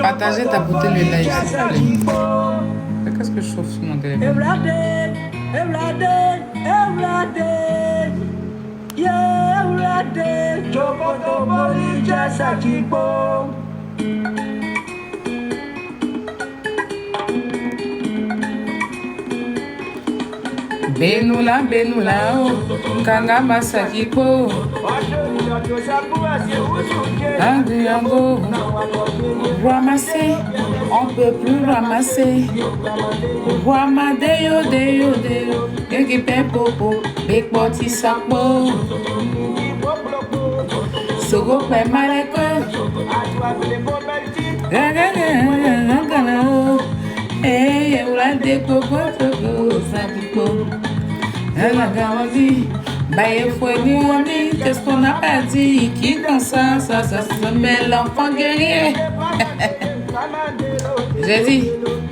Partagez, tapotez le live, s'il vous plaît. Qu'est-ce que je chauffe sur mon téléphone? Benula, oh, Kanga Masakiko. Anguyango, ramasser, on peut plus ramasser. Ramadeyo, deyo, équipé popo, big body sakpo. Sogo pe maleko. Hey, la décopo, sakpo. Elle a grandi. Bah, il faut dire, qu'est-ce qu'on n'a pas dit? Qui dans ça s'appelle l'enfant guerrier. J'ai dit,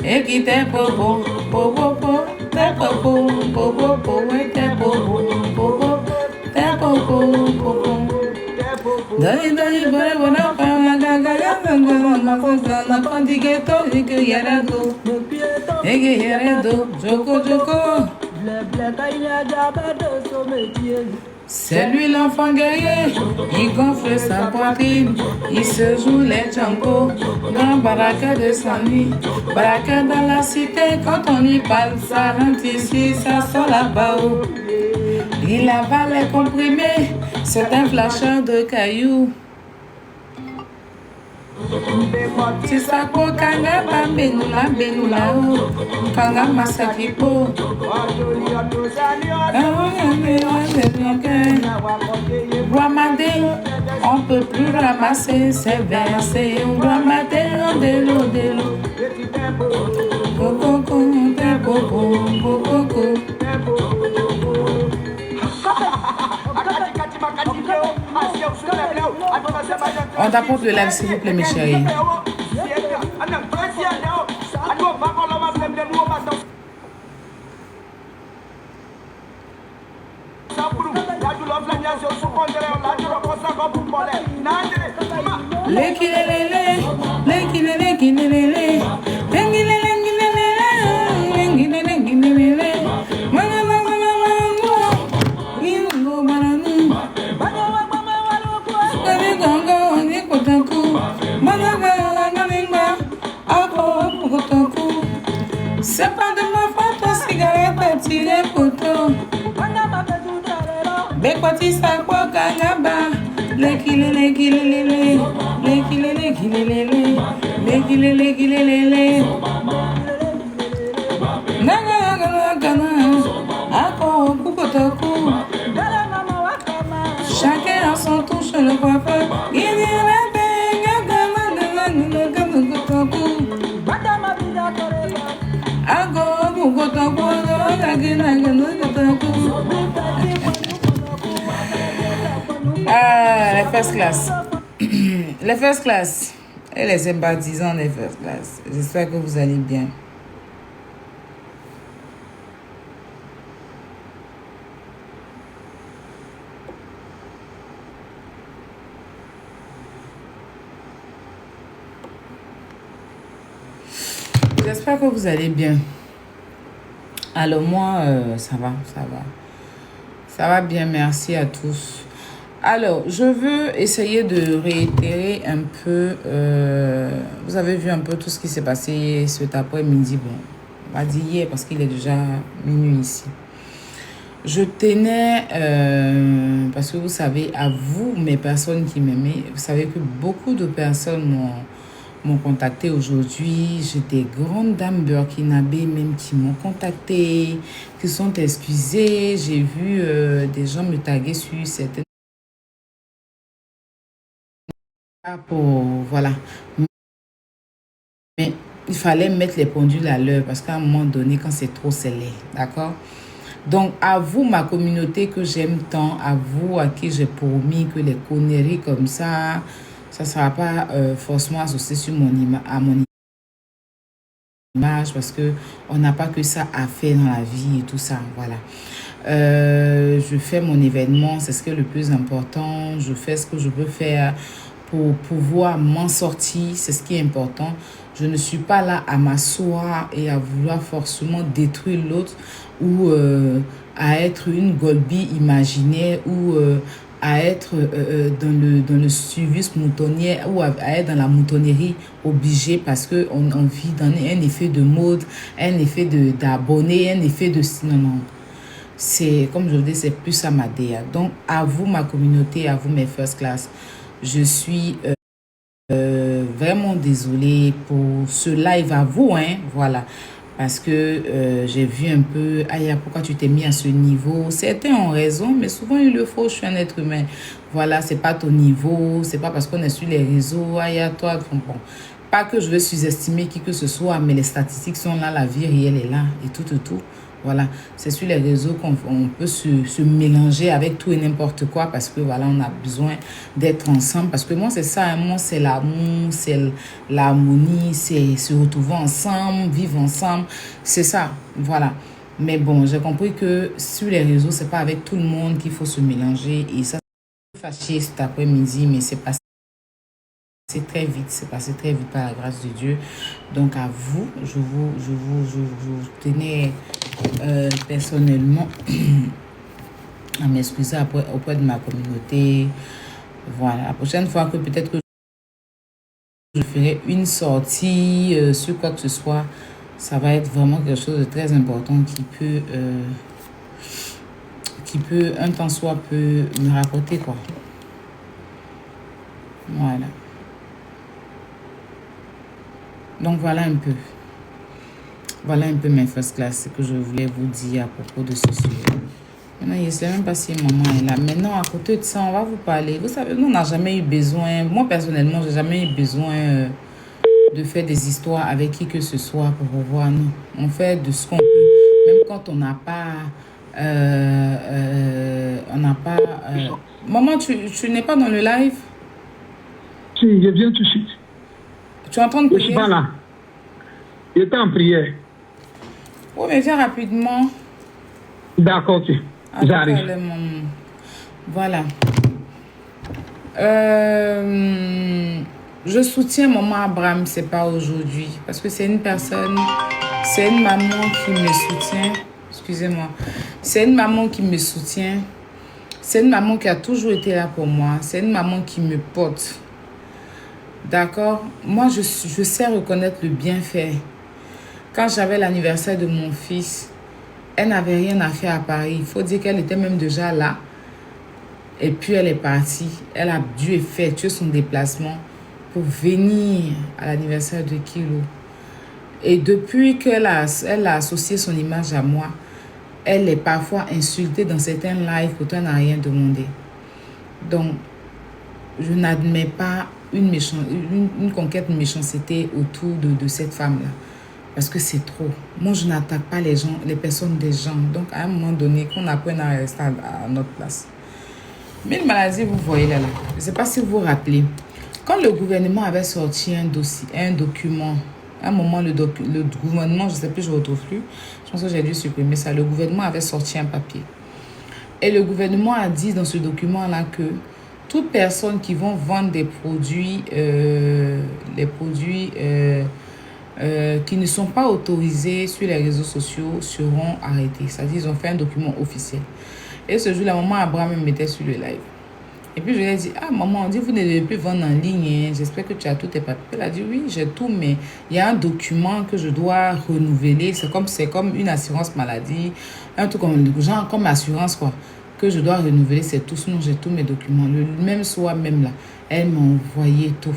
et qui t'es popo, popo, t'es popo, popo, t'es popo, popo, t'es popo, popo. Dali, bon enfant, l'enfant du ghetto, et que yarado, et que yarado, joko. C'est lui l'enfant guerrier, il gonfle sa poitrine, il se joue les django, dans Baraka de Sani, Baraka dans la cité, quand on y parle, ça rentre ici, ça sort là-bas. Il avale les comprimés, c'est un flasheur de cailloux. Si ça ko kanga ba benula o kanga masakipo Ramadé, on peut plus ramasser, c'est versé. Ramadé, délo. On t'apporte le live, s'il vous plaît, mes chéris. C'est pas de ma faute, ton cigarette a tiré photo. Bekwati sakwa kangaba. Lekile. Ako kukotoku. Chacun a son touche le coiffeur. Ah, les first class. Les first class. Et les sympathisants des first class. J'espère que vous allez bien. J'espère que vous allez bien. Alors moi, ça va. Ça va bien, merci à tous. Alors, je veux essayer de réitérer un peu. Vous avez vu un peu tout ce qui s'est passé cet après-midi. Bon, on va dire hier parce qu'il est déjà minuit ici. Je tenais, parce que vous savez, à vous, mes personnes qui m'aimaient, vous savez que beaucoup de personnes m'ont contacté aujourd'hui. J'ai des grandes dames burkinabées même qui m'ont contacté, qui sont excusées. J'ai vu des gens me taguer sur certaines... Voilà. Mais il fallait mettre les pendules à l'heure parce qu'à un moment donné, quand c'est trop, c'est laid. D'accord? Donc, à vous, ma communauté que j'aime tant, à vous, à qui j'ai promis que les conneries comme ça ne sera pas forcément associé sur à mon image parce qu'on n'a pas que ça à faire dans la vie et tout ça. Voilà. Je fais mon événement, c'est ce qui est le plus important. Je fais ce que je peux faire pour pouvoir m'en sortir, c'est ce qui est important. Je ne suis pas là à m'asseoir et à vouloir forcément détruire l'autre ou à être une Golby imaginaire ou à être dans le suivi moutonnier ou à être dans la moutonnerie obligée parce qu'on vit dans un effet de mode, un effet d'abonnés, un effet de... Non, non. C'est, comme je vous dis, c'est plus à ma DA. Donc, à vous, ma communauté, à vous, mes first class, je suis vraiment désolée pour ce live à vous, hein, voilà. Parce que j'ai vu un peu, Aya, pourquoi tu t'es mis à ce niveau? Certains ont raison, mais souvent il le faut, je suis un être humain. Voilà, c'est pas ton niveau, c'est pas parce qu'on est sur les réseaux, Aya, toi, bon. Pas que je veux sous-estimer qui que ce soit, mais les statistiques sont là, la vie réelle est là, et tout, tout, tout. Voilà, c'est sur les réseaux qu'on peut se mélanger avec tout et n'importe quoi parce que voilà, on a besoin d'être ensemble. Parce que moi, c'est ça, hein, moi, c'est l'amour, c'est l'harmonie, c'est se retrouver ensemble, vivre ensemble. C'est ça, voilà. Mais bon, j'ai compris que sur les réseaux, c'est pas avec tout le monde qu'il faut se mélanger. Et ça, c'est fâché cet après-midi, mais c'est passé très vite, c'est passé très vite par la grâce de Dieu. Donc à vous, je vous tenais personnellement à m'excuser auprès de ma communauté. Voilà, la prochaine fois que peut-être que je ferai une sortie sur quoi que ce soit, ça va être vraiment quelque chose de très important qui peut un temps soit peu me rapporter quoi. Voilà. Donc voilà un peu. Voilà un peu mes first class, ce que je voulais vous dire à propos de ce sujet. Maintenant, je ne sais même pas si maman est là. Maintenant, à côté de ça, on va vous parler. Vous savez, nous, on n'a jamais eu besoin, moi personnellement, je n'ai jamais eu besoin de faire des histoires avec qui que ce soit pour pouvoir. Non. On fait de ce qu'on peut. Même quand on n'a pas... Maman, tu n'es pas dans le live? Si, je viens tout de suite. Tu es en train de prier? Je suis pas là. J'étais en prière. Oui, mais viens rapidement. D'accord, ok. J'arrive. Voilà. Je soutiens maman Abraham, c'est pas aujourd'hui. Parce que c'est une personne, c'est une maman qui me soutient. Excusez-moi. C'est une maman qui me soutient. C'est une maman qui a toujours été là pour moi. C'est une maman qui me porte. D'accord? Moi, je sais reconnaître le bienfait. Quand j'avais l'anniversaire de mon fils, elle n'avait rien à faire à Paris. Il faut dire qu'elle était même déjà là. Et puis, elle est partie. Elle a dû effectuer son déplacement pour venir à l'anniversaire de Kilo. Et depuis qu'elle a associé son image à moi, elle est parfois insultée dans certains lives pourtant elle n'a rien demandé. Donc, je n'admets pas une conquête de méchanceté autour de cette femme-là. Parce que c'est trop. Moi, je n'attaque pas les gens, les personnes des gens. Donc, à un moment donné, qu'on apprenne à rester à notre place. Mais une maladie, vous voyez là. Je ne sais pas si vous vous rappelez. Quand le gouvernement avait sorti un document, à un moment, le gouvernement, je ne sais plus, je ne retrouve plus. Je pense que j'ai dû supprimer ça. Le gouvernement avait sorti un papier. Et le gouvernement a dit dans ce document-là que toute personne qui vont vendre des produits, qui ne sont pas autorisés sur les réseaux sociaux seront arrêtés. C'est-à-dire qu'ils ont fait un document officiel. Et ce jour-là, maman Abraham me mettait sur le live. Et puis je lui ai dit, ah maman, on dit vous ne devez plus vendre en ligne. Hein. J'espère que tu as tous tes papiers. Elle a dit, oui, j'ai tout, mais il y a un document que je dois renouveler. C'est comme une assurance maladie. Un truc comme assurance, quoi. Que je dois renouveler, c'est tout. Sinon, j'ai tous mes documents. Le même soir, même là, elle m'a envoyé tout.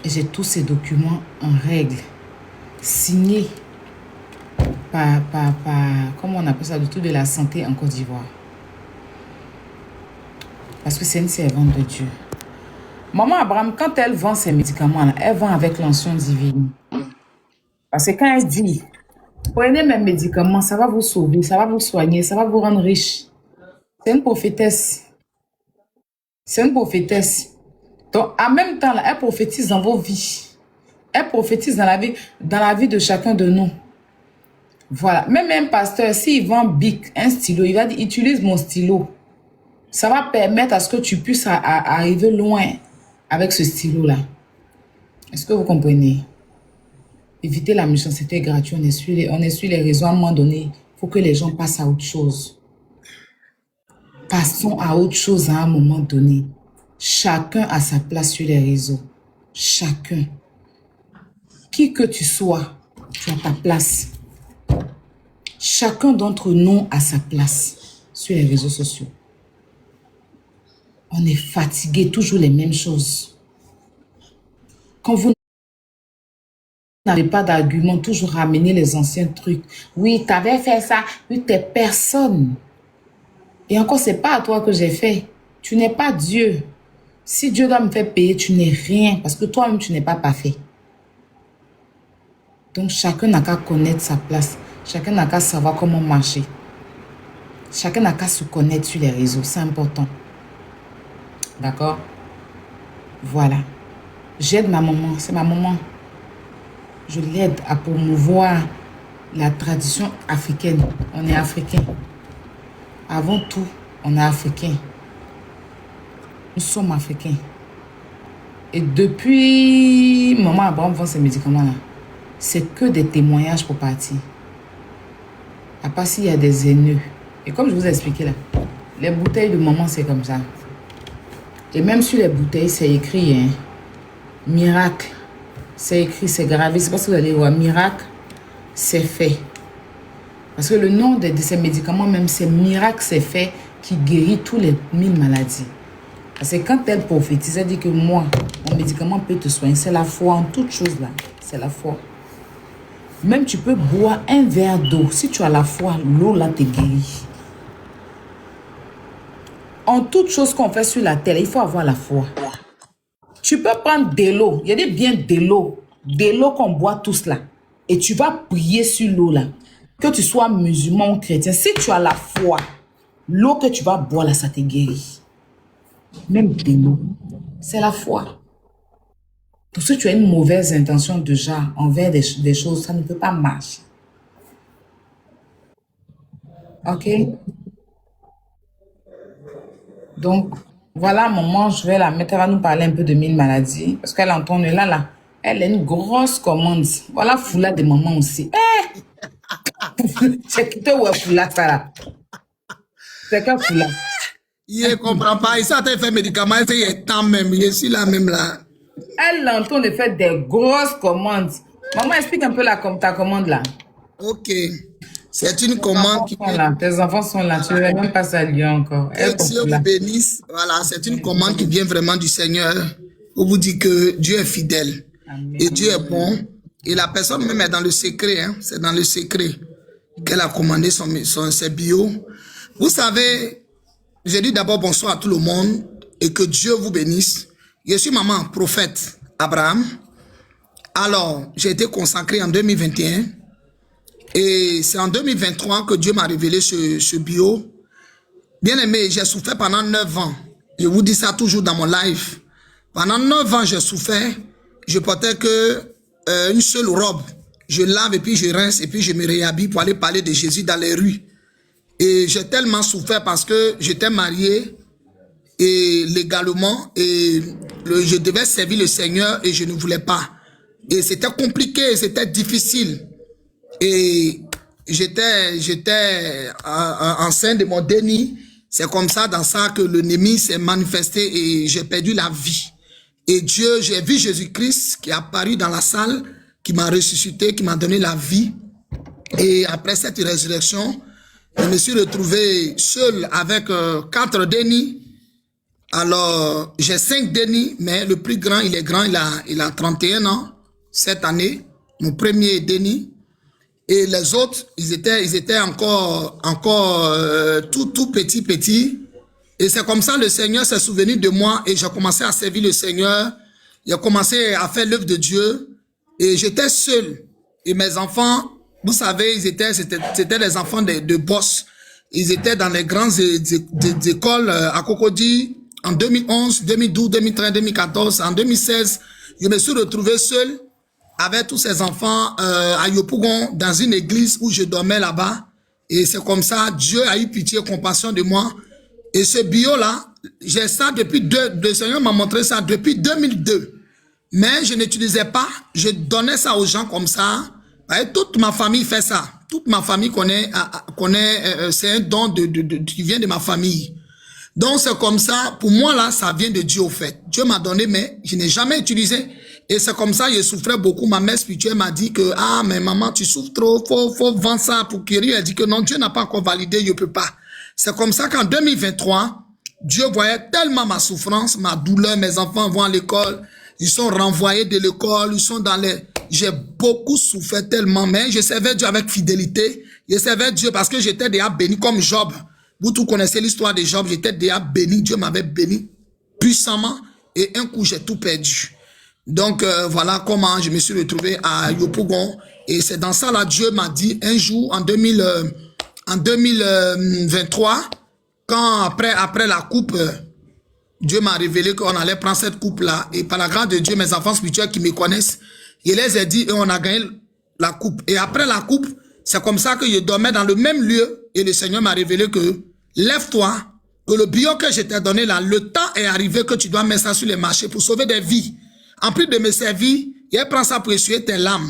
J'ai tous ces documents en règle, signés par comment on appelle ça, du tout de la santé en Côte d'Ivoire. Parce que c'est une servante de Dieu. Maman Abraham, quand elle vend ses médicaments, là, elle vend avec l'onction divine. Parce que quand elle dit, prenez mes médicaments, ça va vous sauver, ça va vous soigner, ça va vous rendre riche. C'est une prophétesse. C'est une prophétesse. Donc, en même temps, là, elle prophétise dans vos vies. Elle prophétise dans la vie de chacun de nous. Voilà. Même un pasteur, s'il vend Bic, un stylo, il va dire, utilise mon stylo. Ça va permettre à ce que tu puisses arriver loin avec ce stylo-là. Est-ce que vous comprenez? Éviter la méchanceté gratuite. On est sur les réseaux à un moment donné. Il faut que les gens passent à autre chose. Passons à autre chose à un moment donné. Chacun a sa place sur les réseaux. Chacun. Qui que tu sois, tu as ta place. Chacun d'entre nous a sa place sur les réseaux sociaux. On est fatigué, toujours les mêmes choses. Quand vous n'avez pas d'argument, toujours ramener les anciens trucs. Oui, tu avais fait ça. Oui, tu n'es personne. Et encore, ce n'est pas à toi que j'ai fait. Tu n'es pas Dieu. Si Dieu doit me faire payer, tu n'es rien. Parce que toi-même, tu n'es pas parfait. Donc, chacun n'a qu'à connaître sa place. Chacun n'a qu'à savoir comment marcher. Chacun n'a qu'à se connaître sur les réseaux. C'est important. D'accord? Voilà. J'aide ma maman. C'est ma maman. Je l'aide à promouvoir la tradition africaine. On est africain. Avant tout, on est africain. Nous sommes africains. Et depuis maman Abraham vend ces médicaments-là, c'est que des témoignages pour partir. À part s'il y a des haineux. Et comme je vous ai expliqué là, les bouteilles de maman, c'est comme ça. Et même sur les bouteilles, c'est écrit, hein, miracle. C'est écrit, c'est gravé. C'est parce que vous allez voir, miracle, c'est fait. Parce que le nom de ces médicaments, même, c'est miracle, c'est fait, qui guérit tous les 1000 maladies. Parce que quand elle prophétise, elle dit que moi, mon médicament peut te soigner. C'est la foi en toute chose là. C'est la foi. Même tu peux boire un verre d'eau. Si tu as la foi, l'eau là te guérit. En toute chose qu'on fait sur la terre, il faut avoir la foi. Tu peux prendre de l'eau. Il y a des biens de l'eau qu'on boit tous là. Et tu vas prier sur l'eau là. Que tu sois musulman ou chrétien. Si tu as la foi, l'eau que tu vas boire là, ça te guérit. Même de l'eau. C'est la foi. Donc si tu as une mauvaise intention déjà envers des choses, ça ne peut pas marcher. Ok? Donc, voilà, maman, je vais la mettre. Elle va nous parler un peu de 1000 maladies. Parce qu'elle entend là. Elle a une grosse commande. Voilà, Foula de maman aussi. C'est qui te voit Foula, ça là. C'est quoi Foula? Je ne comprends pas. Il s'est fait médicament, il fait temps même. Je suis là même là. Elle entend de faire des grosses commandes. Maman, explique un peu ta commande là. Ok. C'est une commande qui... Tes enfants sont là. Tu ne vais même pas saluer encore. Que Dieu vous bénisse. Voilà, c'est une commande qui vient vraiment du Seigneur. Pour vous dire que Dieu est fidèle. Amen. Et Dieu est bon. Et la personne même est dans le secret. Hein. C'est dans le secret qu'elle a commandé ses bio. Vous savez, j'ai dit d'abord bonsoir à tout le monde et que Dieu vous bénisse. Je suis maman prophète Abraham. Alors, j'ai été consacré en 2021. Et c'est en 2023 que Dieu m'a révélé ce bio. Bien aimé, j'ai souffert pendant 9 ans. Je vous dis ça toujours dans mon live. Pendant 9 ans, j'ai souffert. Je portais que une seule robe. Je lave et puis je rince et puis je me réhabille pour aller parler de Jésus dans les rues. Et j'ai tellement souffert parce que j'étais marié et légalement et je devais servir le Seigneur et je ne voulais pas. Et c'était compliqué, c'était difficile. Et j'étais enceinte de mon déni. C'est comme ça, dans ça, que l'ennemi s'est manifesté et j'ai perdu la vie. Et Dieu, j'ai vu Jésus-Christ qui est apparu dans la salle, qui m'a ressuscité, qui m'a donné la vie. Et après cette résurrection, je me suis retrouvé seul avec 4 dénis. Alors, j'ai 5 dénis, mais le plus grand, il est grand, il a 31 ans cette année, mon premier déni. Et les autres, ils étaient encore tout petits. Et c'est comme ça le Seigneur s'est souvenu de moi et j'ai commencé à servir le Seigneur. J'ai commencé à faire l'œuvre de Dieu et j'étais seul. Et mes enfants, vous savez, c'était des enfants de boss. Ils étaient dans les grandes écoles à Cocody en 2011, 2012, 2013, 2014. En 2016, je me suis retrouvé seul avec tous ces enfants à Yopougon, dans une église où je dormais là-bas. Et c'est comme ça, Dieu a eu pitié et compassion de moi. Et ce bio-là, j'ai ça depuis le Seigneur m'a montré ça depuis 2002. Mais je n'utilisais pas, je donnais ça aux gens comme ça. Et toute ma famille fait ça. Toute ma famille connaît c'est un don qui vient de ma famille. Donc c'est comme ça, pour moi là, ça vient de Dieu au fait. Dieu m'a donné, mais je n'ai jamais utilisé. Et c'est comme ça, je souffrais beaucoup. Ma mère spirituelle m'a dit que, ah, mais maman, tu souffres trop, faut vendre ça pour guérir. Elle dit que non, Dieu n'a pas encore validé, je peux pas. C'est comme ça qu'en 2023, Dieu voyait tellement ma souffrance, ma douleur, mes enfants vont à l'école, ils sont renvoyés de l'école, ils sont dans les... J'ai beaucoup souffert tellement, mais je servais Dieu avec fidélité. Je servais Dieu parce que j'étais déjà béni comme Job. Vous tous connaissez l'histoire de Job, j'étais déjà béni, Dieu m'avait béni puissamment et un coup j'ai tout perdu. Donc voilà comment je me suis retrouvé à Yopougon et c'est dans ça là Dieu m'a dit un jour en 2023 quand après la coupe Dieu m'a révélé qu'on allait prendre cette coupe là et par la grâce de Dieu mes enfants spirituels qui me connaissent je les ai dit et on a gagné la coupe et après la coupe c'est comme ça que je dormais dans le même lieu et le Seigneur m'a révélé que lève-toi que le bio que je t'ai donné là le temps est arrivé que tu dois mettre ça sur les marchés pour sauver des vies. En plus de me servir, il prend ça pour essuyer tes larmes.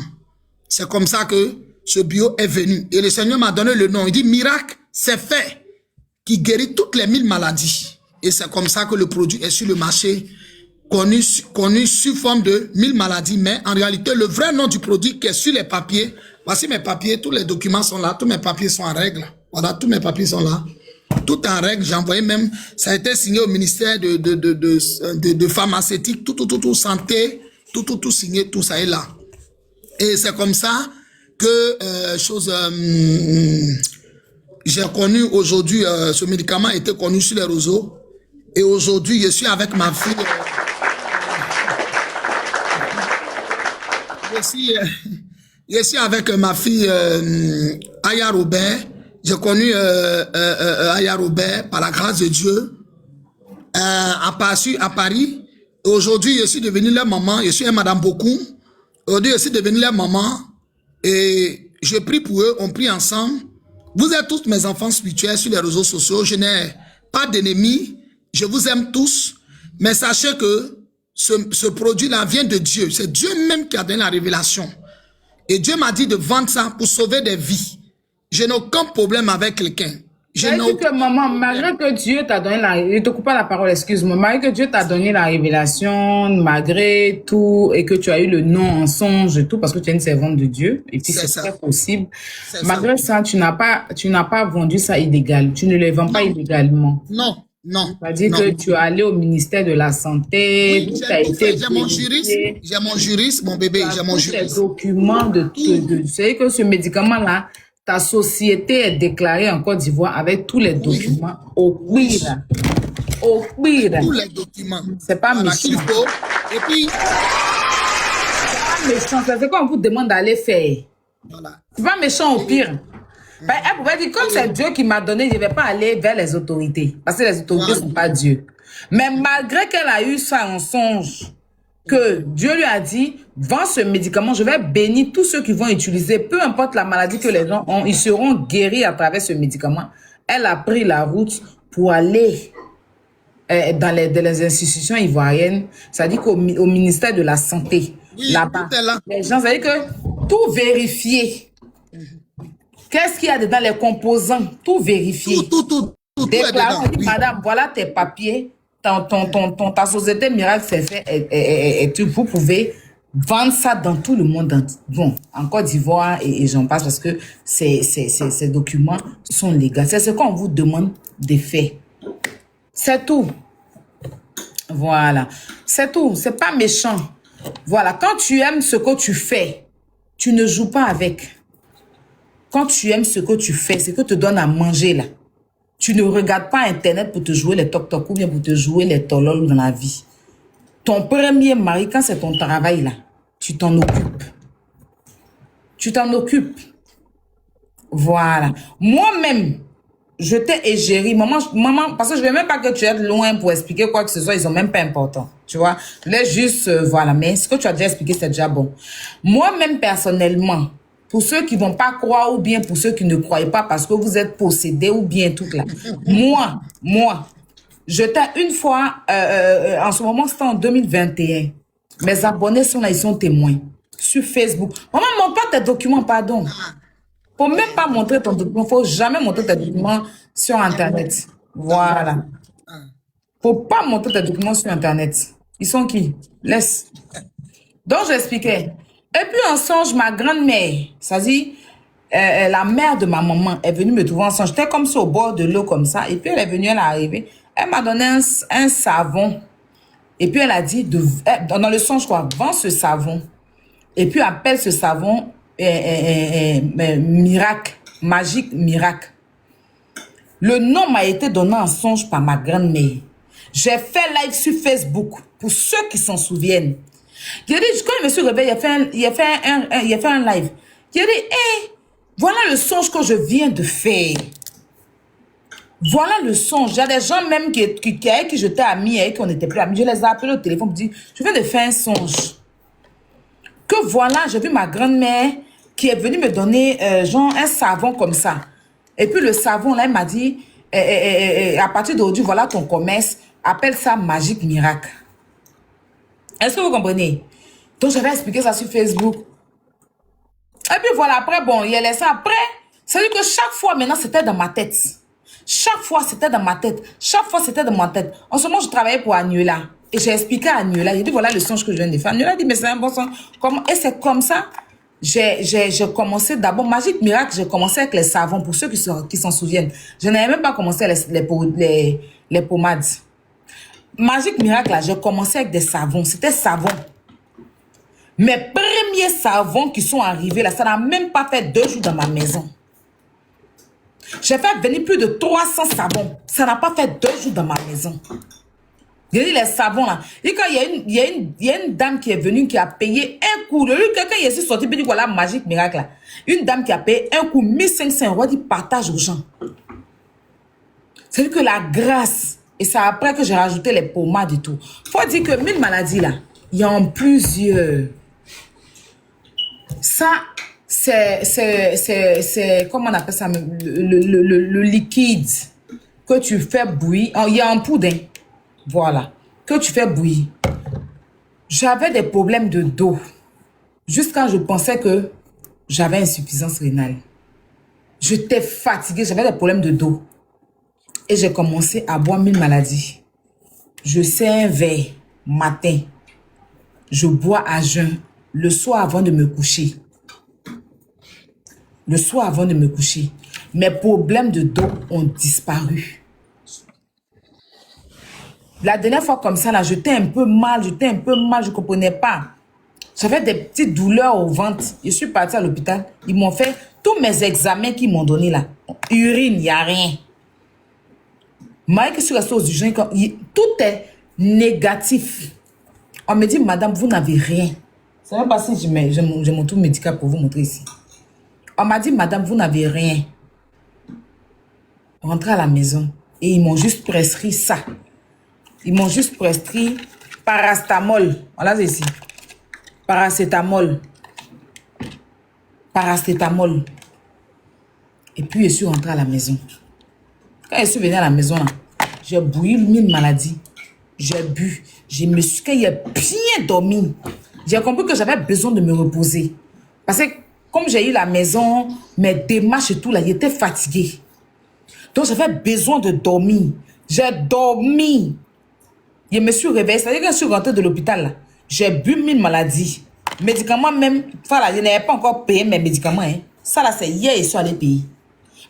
C'est comme ça que ce bio est venu. Et le Seigneur m'a donné le nom. Il dit, miracle, c'est fait, qui guérit toutes les 1000 maladies. Et c'est comme ça que le produit est sur le marché, connu sous forme de 1000 maladies. Mais en réalité, le vrai nom du produit qui est sur les papiers, voici mes papiers, tous les documents sont là, tous mes papiers sont en règle. Voilà, tous mes papiers sont là. Tout en règle, j'ai envoyé même, ça a été signé au ministère de pharmaceutique, tout, santé, tout signé, tout ça est là. Et c'est comme ça que, j'ai connu aujourd'hui, ce médicament a été connu sur les réseaux. Et aujourd'hui, je suis avec ma fille, je suis avec ma fille, Aya Robert. J'ai connu Aya Robert par la grâce de Dieu à Paris. Aujourd'hui, je suis devenu leur maman. Je suis un Madame Bokoum. Aujourd'hui, je suis devenu leur maman. Et je prie pour eux. On prie ensemble. Vous êtes tous mes enfants spirituels sur les réseaux sociaux. Je n'ai pas d'ennemis. Je vous aime tous. Mais sachez que ce produit-là vient de Dieu. C'est Dieu même qui a donné la révélation. Et Dieu m'a dit de vendre ça pour sauver des vies. Je n'ai aucun problème avec quelqu'un. Je n'ai aucun... que maman, malgré que Dieu t'a donné la... Je te coupe pas la parole, excuse-moi. Malgré que Dieu t'a donné la révélation, malgré tout, et que tu as eu le nom en songe et tout, parce que tu es une servante de Dieu, et puis c'est très possible. Malgré ça, tu n'as pas vendu ça illégal. Tu ne le vends pas illégalement. Non. C'est-à-dire que tu es allé au ministère de la Santé, oui, tout a été... J'ai mon juriste, mon bébé, j'ai mon juriste. Les documents tu sais que ce médicament-là, ta société est déclarée en Côte d'Ivoire avec tous les documents au cuir. Au cuir. Tous les documents. C'est pas méchant. Et puis... C'est pas méchant. C'est quoi on vous demande d'aller faire. Voilà. C'est pas méchant au pire. Ben, elle pouvait dire, comme c'est Dieu qui m'a donné, je ne vais pas aller vers les autorités. Parce que les autorités ne sont pas Dieu. Mais malgré qu'elle a eu ça en songe, que Dieu lui a dit, vends ce médicament, je vais bénir tous ceux qui vont utiliser, peu importe la maladie que les gens ont, ils seront guéris à travers ce médicament. Elle a pris la route pour aller dans les institutions ivoiriennes, c'est-à-dire qu'au ministère de la Santé, là-bas, les gens, c'est-à-dire que tout vérifier. Qu'est-ce qu'il y a dedans, les composants, tout vérifier. Tout déclarer, madame, voilà tes papiers. Ta société miracle c'est fait et vous pouvez vendre ça dans tout le monde, bon, en Côte d'Ivoire et j'en passe parce que ces documents sont légaux. C'est ce qu'on vous demande de faire. C'est tout. Voilà. C'est tout. C'est pas méchant. Voilà. Quand tu aimes ce que tu fais, tu ne joues pas avec. Quand tu aimes ce que tu fais, ce que te donne à manger là, tu ne regardes pas Internet pour te jouer les toc-toc ou bien pour te jouer les tolol dans la vie. Ton premier mari, quand c'est ton travail là, tu t'en occupes. Tu t'en occupes. Voilà. Moi-même, je t'ai égérie. Maman, parce que je ne veux même pas que tu aies loin pour expliquer quoi que ce soit. Ils sont même pas importants. Tu vois. Là, juste, voilà. Mais ce que tu as déjà expliqué, c'est déjà bon. Moi-même, personnellement, Pour ceux qui ne vont pas croire ou bien pour ceux qui ne croient pas parce que vous êtes possédés ou bien tout là. Moi, j'étais une fois, en ce moment, c'était en 2021. Mes abonnés sont là, ils sont témoins. Sur Facebook. Maman, montre pas tes documents, pardon. Faut même pas montrer ton document. Faut jamais montrer tes documents sur Internet. Voilà. Faut pas montrer tes documents sur Internet. Ils sont qui? Laisse. Donc, j'expliquais. Et puis, en songe, ma grand-mère, ça dit, la mère de ma maman est venue me trouver en songe. J'étais comme ça au bord de l'eau, comme ça. Et puis, elle est venue, elle est arrivée. Elle m'a donné un savon. Et puis, elle a dit, dans le songe, quoi, vends ce savon. Et puis, appelle ce savon miracle, magique miracle. Le nom m'a été donné en songe par ma grand-mère. J'ai fait live sur Facebook, pour ceux qui s'en souviennent. J'ai dit, quand je me suis réveillée, il a fait un live. J'ai dit, hé, voilà le songe que je viens de faire. Voilà le songe. Il y a des gens même qui j'étais amie et qui on n'était plus amis. Je les ai appelés au téléphone pour dire, je viens de faire un songe. Que voilà, j'ai vu ma grand-mère qui est venue me donner genre un savon comme ça. Et puis le savon, là, elle m'a dit, à partir d'aujourd'hui, voilà ton commerce, appelle ça magique miracle. Est-ce que vous comprenez? Donc, j'avais expliqué ça sur Facebook. Et puis voilà, après, bon, il a laissé après. C'est-à-dire que chaque fois, maintenant, c'était dans ma tête. Chaque fois, c'était dans ma tête. Chaque fois, c'était dans ma tête. En ce moment, je travaillais pour Agnella. Et j'ai expliqué à Agnella. J'ai dit, voilà le songe que je viens de faire. Agnella a dit, mais c'est un bon songe. Et c'est comme ça. J'ai commencé d'abord, Magique Miracle, j'ai commencé avec les savons, pour ceux qui s'en souviennent. Je n'avais même pas commencé les pommades. Magique Miracle, là, j'ai commencé avec des savons. C'était savon. Mes premiers savons qui sont arrivés, là, ça n'a même pas fait 2 jours dans ma maison. J'ai fait venir plus de 300 savons. Ça n'a pas fait 2 jours dans ma maison. J'ai dit les savons là. Et quand il y a une dame qui est venue, qui a payé un coup. Quelqu'un est sorti, puis dit voilà, Magique Miracle là. Une dame qui a payé un coup 1500 euros, dit partage aux gens. C'est-à-dire que la grâce, et c'est après que j'ai rajouté les pommades et tout. Faut dire que 1000 maladies là, il y en a plusieurs. Ça, c'est comment on appelle ça, le liquide que tu fais bouillir. Il y a un poudre. Voilà, que tu fais bouillir. J'avais des problèmes de dos. Jusqu'à je pensais que j'avais insuffisance rénale. J'étais fatiguée, j'avais des problèmes de dos. Et j'ai commencé à boire 1000 maladies. Je sais un verre matin. Je bois à jeun le soir avant de me coucher. Le soir avant de me coucher. Mes problèmes de dos ont disparu. La dernière fois comme ça, là, j'étais un peu mal, je ne comprenais pas. J'avais des petites douleurs au ventre. Je suis partie à l'hôpital. Ils m'ont fait tous mes examens qu'ils m'ont donnés là. Urine, il n'y a rien. Moi, que je suis restée aux urgences, tout est négatif. On me dit, madame, vous n'avez rien. C'est même pas si j'ai mon tour médical pour vous montrer ici. On m'a dit, madame, vous n'avez rien. Rentrez à la maison. Et ils m'ont juste prescrit ça. Ils m'ont juste prescrit paracétamol. Voilà, c'est ici. Paracétamol. Paracétamol. Et puis, je suis rentrée à la maison. Quand je suis venue à la maison, là, j'ai bouilli 1000 maladies. J'ai bu. Je me suis bien dormi. J'ai compris que j'avais besoin de me reposer. Parce que, comme j'ai eu la maison, mes démarches et tout, là, j'étais fatiguée. Donc, j'avais besoin de dormir. J'ai dormi. Je me suis réveillée. C'est-à-dire que je suis rentrée de l'hôpital, là. J'ai bu 1000 maladies. Médicaments même. Voilà, je n'avais pas encore payé mes médicaments. Hein. Ça, là, c'est hier que je suis allée payer.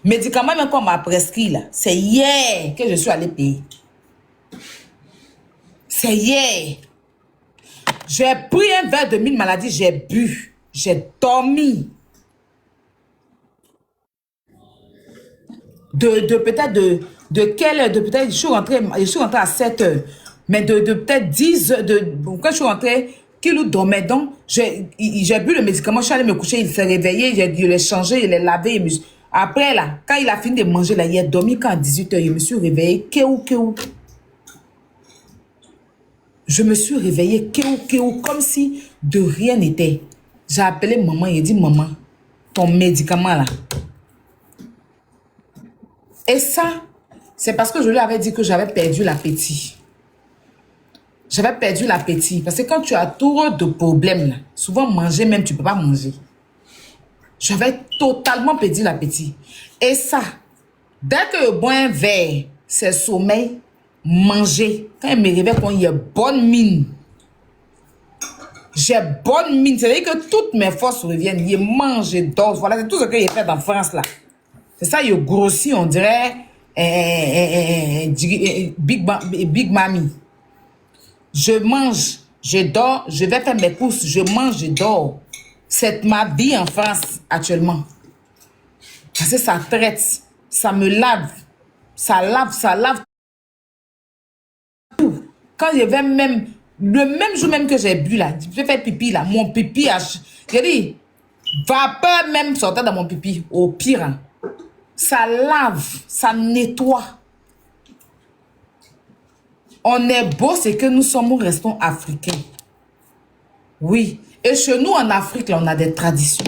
Médicaments, même qu'on m'a prescrit, là. C'est hier que je suis allée payer. C'est hier. J'ai pris un verre de 1000 maladies, j'ai bu. J'ai dormi. Peut-être, je suis rentrée à 7 heures. Mais de peut-être 10 heures, quand je suis rentrée, qu'il dormait donc, j'ai bu le médicament, je suis allée me coucher, il s'est réveillé, je l'ai changé, je l'ai lavé. Après, là, quand il a fini de manger, là, il a dormi quand à 18 heures, je me suis réveillée, Je me suis réveillée, comme si de rien n'était. J'ai appelé maman, il a dit, maman, ton médicament là. Et ça, c'est parce que je lui avais dit que j'avais perdu l'appétit. J'avais perdu l'appétit. Parce que quand tu as trop de problèmes là, souvent manger même, tu ne peux pas manger. J'avais totalement perdu l'appétit. Et ça, dès que je bois un verre, c'est sommeil, manger. Quand il me réveille, quand il y a bonne mine. J'ai bonne mine. C'est-à-dire que toutes mes forces reviennent. Je mange, je dors. Voilà, c'est tout ce que j'ai fait en France là. C'est ça, il grossit, on dirait Big Mamie. Je mange, je dors, je vais faire mes courses, je mange, je dors. C'est ma vie en France actuellement. Parce que ça traite, ça me lave, ça lave tout. Quand je vais même, le même jour même que j'ai bu là, je vais faire pipi là, mon pipi, j'ai dit, vapeur même sortait dans mon pipi, au pire. Hein. Ça lave, ça nettoie. On est beau, c'est que nous restons africains. Oui. Et chez nous en Afrique, là, on a des traditions.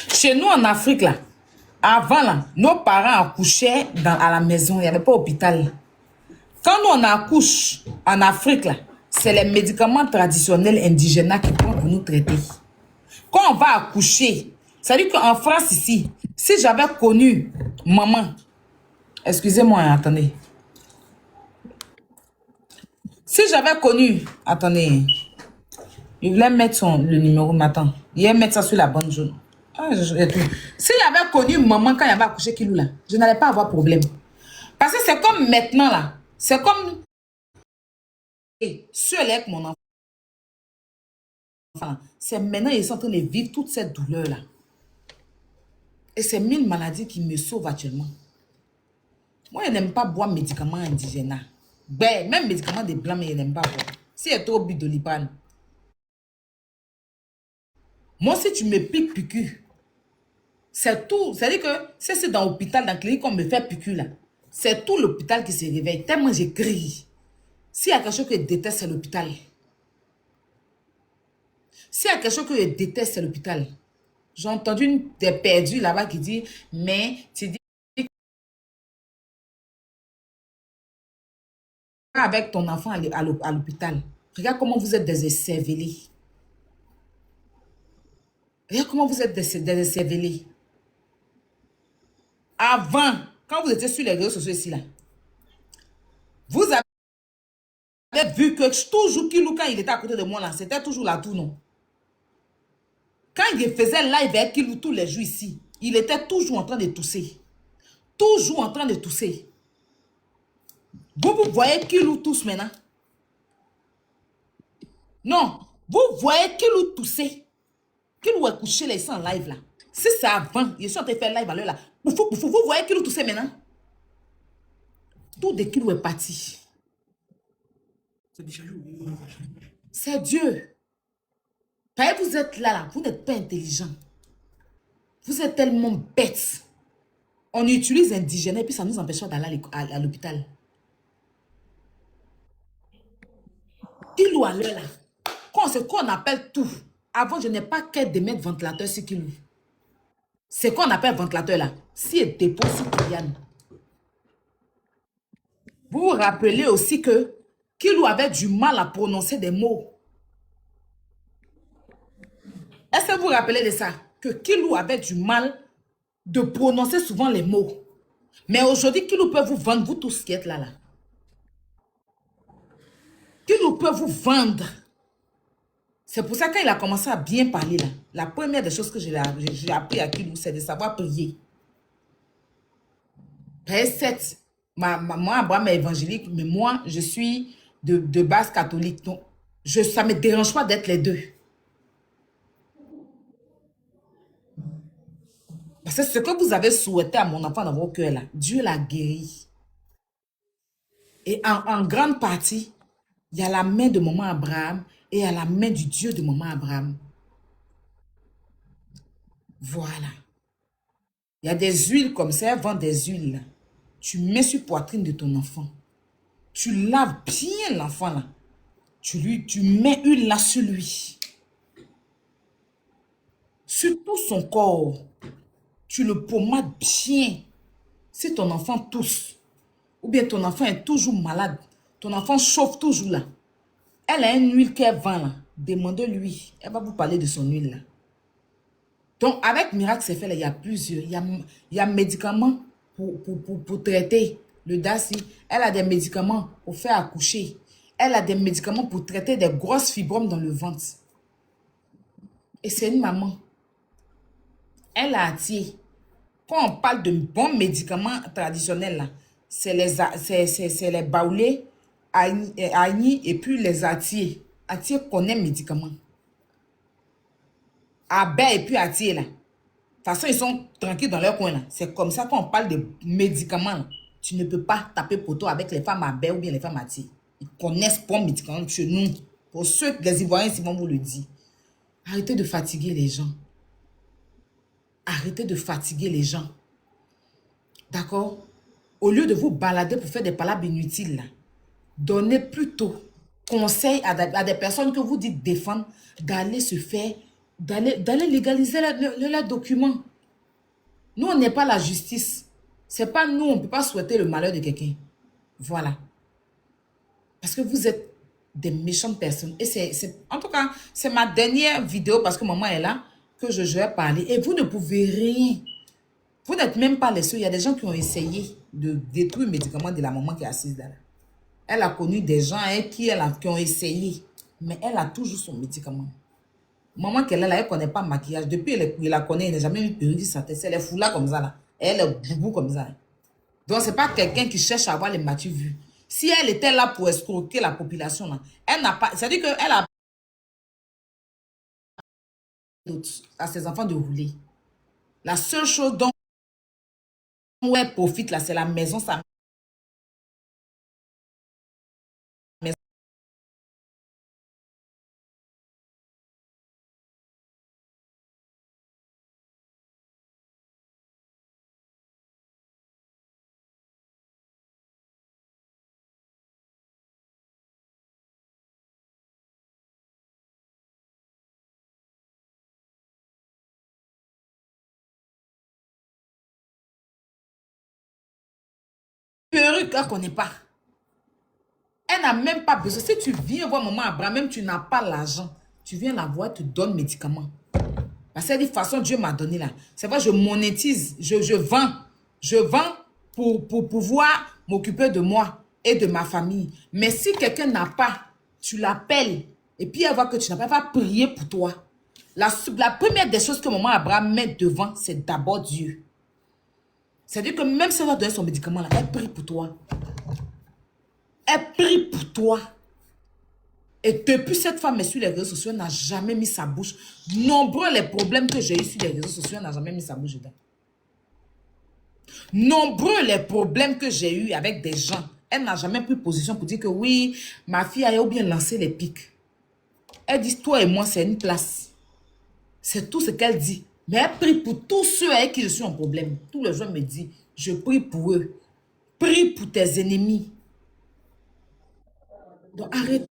Chez nous en Afrique, là, avant, là, nos parents accouchaient à la maison. Il n'y avait pas d'hôpital. Quand nous, on accouche en Afrique, là, c'est les médicaments traditionnels indigènes qui vont pour nous traiter. Quand on va accoucher, c'est-à-dire qu'en France, ici, si j'avais connu maman, excusez-moi, attendez. Si j'avais connu, attendez, il voulait mettre le numéro, mais attends, il va mettre ça sur la bonne jaune. Ah, si j'avais connu maman quand il avait accouché Kilou là, je n'allais pas avoir problème. Parce que c'est comme maintenant là, c'est comme seul avec mon enfant. C'est maintenant ils sont en train de vivre toute cette douleur là. Et c'est 1000 maladies qui me sauvent actuellement. Moi, je n'aime pas boire médicaments indigènes. Ben, même médicaments des blancs, mais je n'aime pas boire. Si il y a trop bidolipane. Moi, si tu me piques piqûre, c'est tout. C'est-à-dire que si c'est dans l'hôpital, dans la clinique, on me fait piqûre là, c'est tout l'hôpital qui se réveille. Tellement je crie. S'il y a quelque chose que je déteste, c'est l'hôpital. S'il y a quelque chose que je déteste, c'est l'hôpital. J'ai entendu une des perdus là-bas qui dit, mais tu dis avec ton enfant à l'hôpital. Regarde comment vous êtes des écervelés. Regarde comment vous êtes des écervelés. Avant, quand vous étiez sur les réseaux sociaux ici, là, vous avez vu que toujours Kilou, quand il était à côté de moi, là, c'était toujours là tout, non? Quand il faisait live avec Kilou tous les jours ici, il était toujours en train de tousser. Toujours en train de tousser. Vous voyez Kilou tousse maintenant? Non, vous voyez Kilou tousser. Kilou est couché là, ici en live là. Si c'est avant, ils sont en train de faire live à l'heure là. Vous voyez Kilou tousser maintenant? Tout de Kilou est parti. C'est Dieu. Quand vous êtes là, vous n'êtes pas intelligent. Vous êtes tellement bête. On utilise indigène et puis ça nous empêche d'aller à l'hôpital. Kilou à l'heure là. C'est qu'on appelle tout. Avant, je n'ai pas qu'à de mettre ventilateur sur Kilou. C'est qu'on appelle ventilateur là. Si il dépose sur Kylian. Vous vous rappelez aussi que Kilou avait du mal à prononcer des mots. Est-ce que vous vous rappelez de ça? Que Kilou avait du mal de prononcer souvent les mots. Mais aujourd'hui, Kilou peut vous vendre, vous tous qui êtes là. Kilou peut vous vendre. C'est pour ça que quand il a commencé à bien parler là, la première des choses que j'ai appris à Kilou, c'est de savoir prier. Père 7, moi, Abraham est évangélique, mais moi, je suis de base catholique. Donc, ça ne me dérange pas d'être les deux. Parce que ce que vous avez souhaité à mon enfant dans vos cœurs là, Dieu l'a guéri. Et en grande partie, il y a la main de maman Abraham et il y a la main du Dieu de maman Abraham. Voilà. Il y a des huiles comme ça, elle vend des huiles là. Tu mets sur la poitrine de ton enfant. Tu laves bien l'enfant là. Tu mets huile là sur lui. sur tout son corps. Tu le pommades bien. Si ton enfant tousse, ou bien ton enfant est toujours malade, ton enfant chauffe toujours là, elle a une huile qu'elle vend là, demandez-lui, elle va vous parler de son huile là. Donc, avec Miracle c'est fait, là, il y a plusieurs, il y a médicaments pour traiter le DASI, elle a des médicaments pour faire accoucher, elle a des médicaments pour traiter des grosses fibromes dans le ventre. Et c'est une maman. Elle a attiré. Quand on parle de bons médicaments traditionnels, là, c'est les baoulés, agni et puis les atiers. Atier connaît médicaments. Abé et puis atier, là. De toute façon, ils sont tranquilles dans leur coin, là. C'est comme ça quand on parle de médicaments, là. Tu ne peux pas taper poteau avec les femmes abé ou bien les femmes atier. Ils connaissent bons médicaments chez nous. Pour ceux, les Ivoiriens, ils vont vous le dire. Arrêtez de fatiguer les gens. Arrêtez de fatiguer les gens. D'accord? Au lieu de vous balader pour faire des palabres inutiles, là, donnez plutôt conseil à des personnes que vous dites défendre d'aller se faire, d'aller légaliser leurs documents. Nous, on n'est pas la justice. C'est pas nous, on ne peut pas souhaiter le malheur de quelqu'un. Voilà. Parce que vous êtes des méchantes personnes. Et en tout cas, c'est ma dernière vidéo parce que maman est là, que je vais parler. Et vous ne pouvez rien. Vous n'êtes même pas les seuls. Il y a des gens qui ont essayé de détruire le médicament de la maman qui est assise là. Elle a connu des gens qui ont essayé. Mais elle a toujours son médicament. Maman qu'elle est là, elle ne connaît pas le maquillage. Depuis qu'elle la connaît, elle n'a jamais eu perdu sa tête. Elle est fou là comme ça. Là. Elle est boubou comme ça. Donc, ce n'est pas quelqu'un qui cherche à avoir les matières vues. Si elle était là pour escroquer la population, là, elle n'a pas... C'est-à-dire qu'elle a à ses enfants de rouler. La seule chose dont elle profite, là, c'est la maison, sa maison. Perruque, elle ne connaît pas. Elle n'a même pas besoin. Si tu viens voir maman Abraham, même tu n'as pas l'argent, tu viens la voir, tu donnes médicaments. Parce qu'elle dit, de toute façon, Dieu m'a donné là. C'est vrai, je monétise, je vends. Je vends pour pouvoir m'occuper de moi et de ma famille. Mais si quelqu'un n'a pas, tu l'appelles. Et puis elle voit que tu n'as pas, elle va prier pour toi. La première des choses que maman Abraham met devant, c'est d'abord Dieu. C'est-à-dire que même si elle va donner son médicament là, elle prie pour toi. Elle prie pour toi. Et depuis cette femme est sur les réseaux sociaux, elle n'a jamais mis sa bouche. Nombreux les problèmes que j'ai eu sur les réseaux sociaux, elle n'a jamais mis sa bouche dedans. Nombreux les problèmes que j'ai eu avec des gens, elle n'a jamais pris position pour dire que oui, ma fille a bien lancé les pics. Elle dit, toi et moi, c'est une place. C'est tout ce qu'elle dit. Mais elle prie pour tous ceux avec qui je suis en problème. Tous les gens me disent, je prie pour eux. Prie pour tes ennemis. Donc arrêtez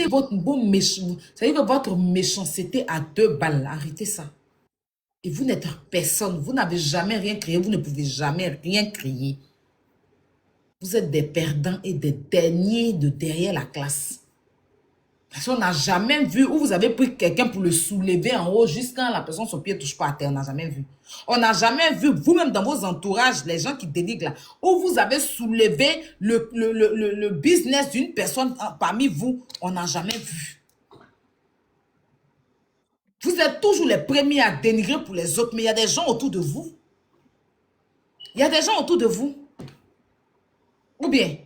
votre bon méchant. C'est-à-dire que votre méchanceté à 2 balles. Arrêtez ça. Et vous n'êtes personne. Vous n'avez jamais rien créé. Vous ne pouvez jamais rien créer. Vous êtes des perdants et des derniers de derrière la classe. Parce qu'on n'a jamais vu où vous avez pris quelqu'un pour le soulever en haut jusqu'à la personne, son pied ne touche pas à terre. On n'a jamais vu. On n'a jamais vu, vous-même dans vos entourages, les gens qui dénigrent là, où vous avez soulevé le business d'une personne parmi vous. On n'a jamais vu. Vous êtes toujours les premiers à dénigrer pour les autres, mais il y a des gens autour de vous. Il y a des gens autour de vous. Ou bien,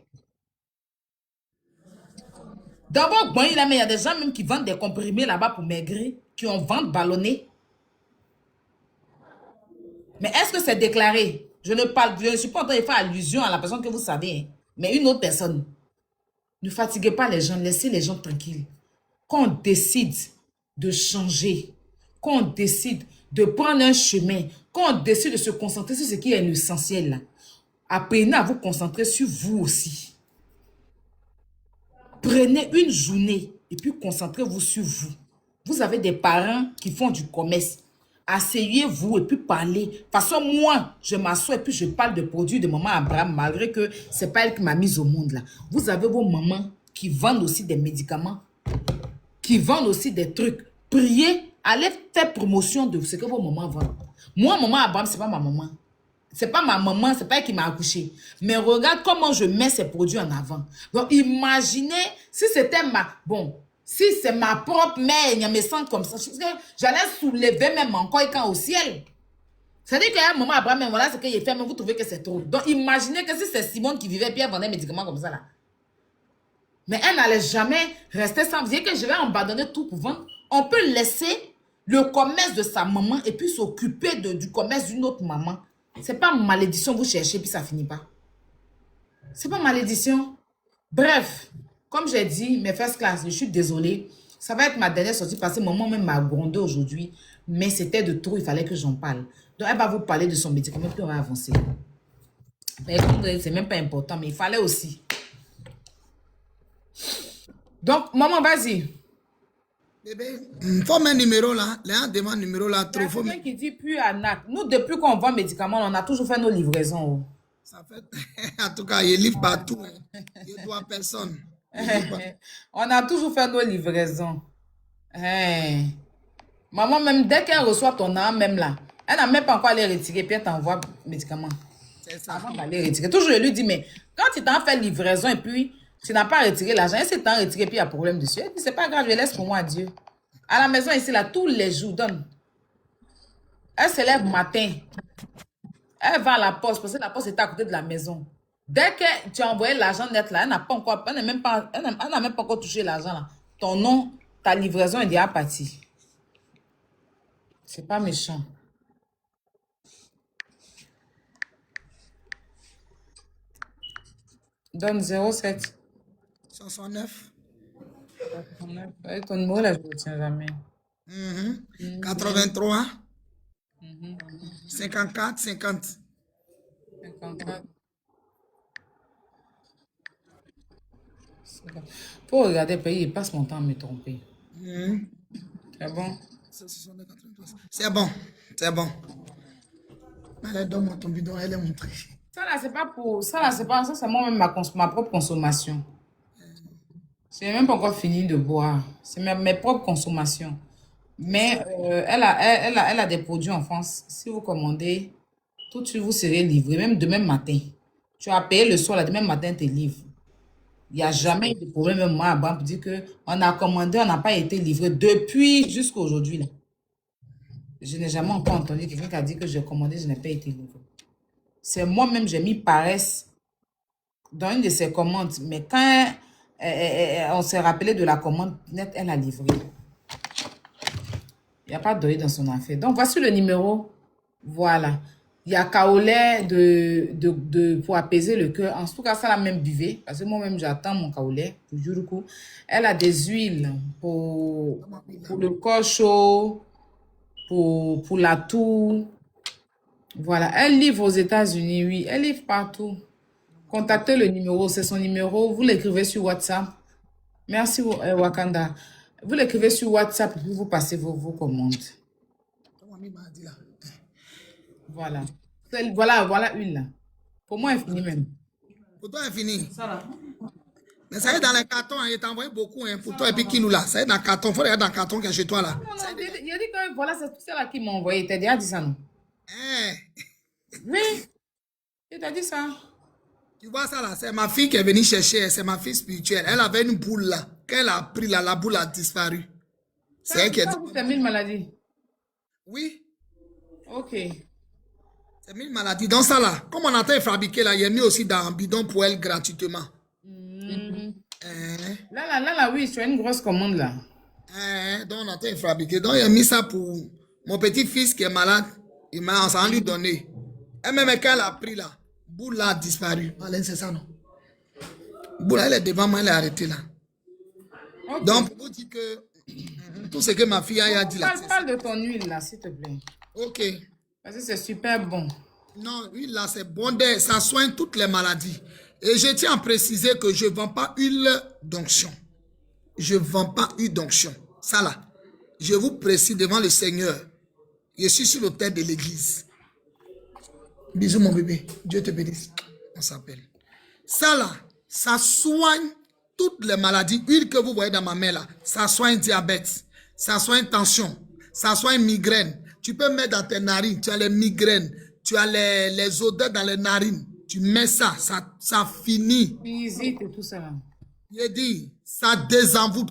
dans votre coin, il y a des gens même qui vendent des comprimés là-bas pour maigrir, qui ont ventre ballonné. Mais est-ce que c'est déclaré? Je ne suis pas en train de faire allusion à la personne que vous savez, hein, mais une autre personne. Ne fatiguez pas les gens, laissez les gens tranquilles. Quand on décide de changer, quand on décide de prendre un chemin, quand on décide de se concentrer sur ce qui est l'essentiel, là, apprenez à vous concentrer sur vous aussi. Prenez une journée et puis concentrez-vous sur vous. Vous avez des parents qui font du commerce. Asseyez-vous et puis parlez. De toute façon, moi, je m'assois et puis je parle de produits de maman Abraham, malgré que ce n'est pas elle qui m'a mise au monde là. Vous avez vos mamans qui vendent aussi des médicaments, qui vendent aussi des trucs. Priez, allez faire promotion de ce que vos mamans vendent. Moi, maman Abraham, ce n'est pas ma maman. C'est pas ma maman, c'est pas elle qui m'a accouché. Mais regarde comment je mets ces produits en avant. Donc, imaginez si c'était si c'est ma propre mère, il me sent comme ça. J'allais soulever même encore quand au ciel. C'est-à-dire qu'il y a un moment, Abraham, mais voilà ce qu'il fait, mais vous trouvez que c'est trop. Donc, imaginez que si c'est Simone qui vivait, puis elle vendait des médicaments comme ça, là. Mais elle n'allait jamais rester sans. Vous voyez que je vais abandonner tout pour vendre. On peut laisser le commerce de sa maman et puis s'occuper du commerce d'une autre maman. C'est pas malédiction, vous cherchez, puis ça finit pas. C'est pas malédiction. Bref, comme j'ai dit, mes first class, je suis désolée. Ça va être ma dernière sortie parce que maman même m'a grondé aujourd'hui. Mais c'était de trop, il fallait que j'en parle. Donc, elle va vous parler de son médicament, puis on va avancer. Mais c'est même pas important, mais il fallait aussi. Donc, maman, vas-y. Bébé, il faut un numéro là. Les demande un numéro là. Il y a quelqu'un qui dit plus à NAC. Nous, depuis qu'on vend médicaments, on a toujours fait nos livraisons. Ça fait... en tout cas, il livre partout. Il ne doit personne. On a toujours fait nos livraisons. Hey. Maman, même dès qu'elle reçoit ton âme, même là, elle n'a même pas encore allé retirer, puis elle t'envoie médicaments. C'est ça. Avant d'aller retirer. Toujours, je lui dis, mais quand tu t'en fais livraison et puis tu n'as pas retiré l'argent, et si tu t'en retiré, puis il y a problème dessus, elle dit, c'est pas grave, je laisse pour moi à Dieu. À la maison ici, là, tous les jours, donne. Elle se lève matin. Elle va à la poste, parce que la poste est à côté de la maison. Dès que tu as envoyé l'argent net là, elle n'a pas encore, elle n'a même pas encore touché l'argent là. Ton nom, ta livraison est déjà partie. C'est pas méchant. Donne 07. 69. Ton numéro là, je ne le tiens jamais. 83. 54, 50. 54. Pour regarder le pays, il passe mon temps à me tromper. C'est bon? C'est bon. C'est bon. Allez, donne-moi ton bidon, elle est montrée. Ça là, c'est pas pour. Ça là, c'est pas. Ça, c'est moi-même ma propre consommation. Je n'ai même pas encore fini de boire. C'est mes propres consommations. Mais elle a des produits en France. Si vous commandez, tout de suite vous serez livré, même demain matin. Tu as payé le soir, là, demain matin, tu livres. Il n'y a jamais eu de problème, même moi, à banque, pour dire qu'on a commandé, on n'a pas été livré depuis jusqu'à aujourd'hui. Là. Je n'ai jamais encore entendu quelqu'un qui a dit que j'ai commandé, je n'ai pas été livré. C'est moi-même, j'ai mis paresse dans une de ses commandes. Mais quand on s'est rappelé de la commande, net, elle a livré. Il n'y a pas d'oeil dans son affaire. Donc, voici le numéro. Voilà. Il y a kaolé pour apaiser le cœur. En tout cas, ça la même buvée. Parce que moi-même, j'attends mon kaolé pour Juruku. Elle a des huiles pour le corps chaud, pour la toux. Voilà. Elle livre aux États-Unis, oui. Elle livre partout. Contactez le numéro. C'est son numéro. Vous l'écrivez sur WhatsApp. Merci, Wakanda. Vous l'écrivez sur WhatsApp et puis vous passez vos commandes. Voilà. Voilà une là. Pour moi, infini même. Pour toi, infini. Ça là. Mais ça est dans les cartons, il t'a envoyé beaucoup hein, pour toi et puis Kilou là. Ça est dans le carton, il faut regarder dans le carton qui est chez toi là. Non, il a dit que voilà, c'est tout ça là qui m'a envoyé. Il t'a déjà dit ça, non? Oui. Il t'a dit ça. Tu vois ça là, c'est ma fille qui est venue chercher, c'est ma fille spirituelle. Elle avait une boule là. Quand elle a pris là, la boule a disparu. C'est elle qui a dit. C'est 1000 maladies. Oui. Ok. C'est 1000 maladies. Donc ça là, comme on a été fabriqué là, il y a mis aussi dans un bidon pour elle gratuitement. Là, oui, tu as une grosse commande là. Donc on a été fabriqué. Donc il a mis ça pour mon petit-fils qui est malade. Il m'a en lui donné. Et même quand elle a pris là, boule là a disparu. Alain, c'est ça non? Boule elle est devant moi, elle est arrêtée là. Okay. Donc pour vous dire que tout ce que ma fille a dit là. Parle de ton huile là, s'il te plaît. Ok. Parce que c'est super bon. Non, huile là, c'est bon. Ça soigne toutes les maladies. Et je tiens à préciser que je ne vends pas huile d'onction. Je ne vends pas huile d'onction. Ça là, je vous précise devant le Seigneur. Je suis sur l'autel de l'église. Bisous mon bébé. Dieu te bénisse. On s'appelle. Ça là, ça soigne toutes les maladies. L'huile que vous voyez dans ma main là, ça soigne diabète, ça soigne tension, ça soigne migraine. Tu peux mettre dans tes narines, tu as les migraines, tu as les odeurs dans les narines. Tu mets ça finit. Visite et tout ça. J'ai dit, ça désenvoûte.